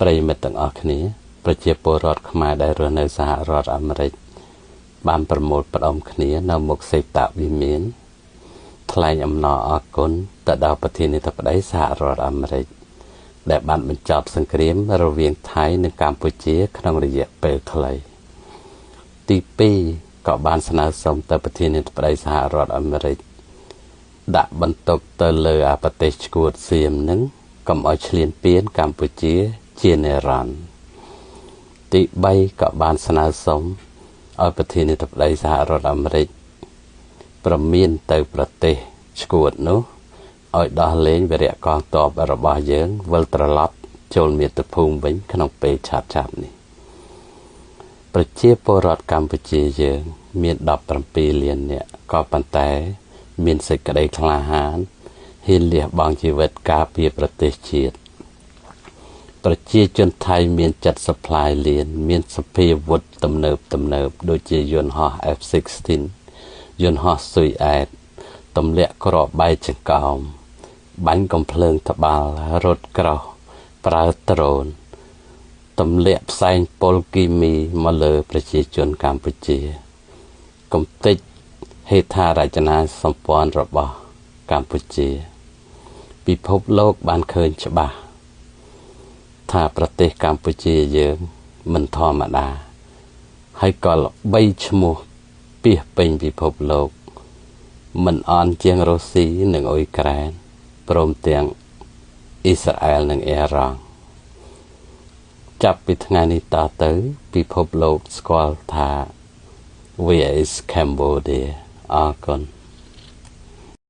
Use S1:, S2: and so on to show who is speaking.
S1: ប្រិយមិត្តទាំងអស់គ្នាប្រជាពលរដ្ឋខ្មែរដែលរស់នៅសហរដ្ឋអាមេរិកបានប្រមូលផ្ដុំគ្នានៅមុខសេតវិមានថ្លែងអំណរអគុណទៅដល់ប្រធានាធិបតីសហរដ្ឋអាមេរិកដែលបានបញ្ចប់សង្គ្រាមរវាងថៃនិងកម្ពុជាក្នុងរយៈពេលខ្លីទី2ក៏បានស្នើសុំទៅប្រធានាធិបតីសហរដ្ឋអាមេរិកដាក់បន្ទុកទៅលើប្រទេសឈួតសៀមនឹងកុំឲ្យឈ្លានពានកម្ពុជាជានិរន្តរ៍ទី3ក៏បានស្នើសុំឲ្យប្រធានាធិបតីសហរដ្ឋអាមេរិកប្រមានទៅប្រទេសឈួតនោះឲ្យដោះលែងវីរៈកងទ័ពរបស់យើងវិលត្រឡប់ចូលមាតុភូមិវិញក្នុងពេលឆាប់ៗនេះប្រជាពលរដ្ឋកម្ពុជាយើងមាន17លាននាក់ក៏ប៉ុន្តែមានសេចក្តីក្លាហានហ៊ានលះបង់ជីវិតការពារប្រទេសជាតិប្រជាជនថៃមាន70ផ្លាយលានមានសភាវុធទំនើបដូចជាយន្តហោះ F-16 យន្តហោះស៊ុយអែតទម្លាក់គ្រាប់បែកចង្កោមបាញ់កំភ្លើងត្បាល់រត់ក្រោះប្រើដ្រូនទម្លាក់ផ្សែងពុលគីមីមកលើប្រជាជនកម្ពុជាកំទេចហេដ្ឋារចនាសម្ព័ន្ធរបស់កម្ពុជាពិភពលោកបានឃើញច្បាស់ថាប្រទេសកម្ពុជាយើងមិនធម្មតាហើយក៏ល្បីឈ្មោះពាសពេញពិភពលោកមិនអន់ជាងរុស្ស៊ីនិងអ៊ុយក្រែនព្រមទាំងអ៊ីស្រាអែលនិងអ៊ីរ៉ង់ចាប់ពីថ្ងៃនេះតទៅពិភពលោកស្គាល់ថា Where is Cambodia អរគុណ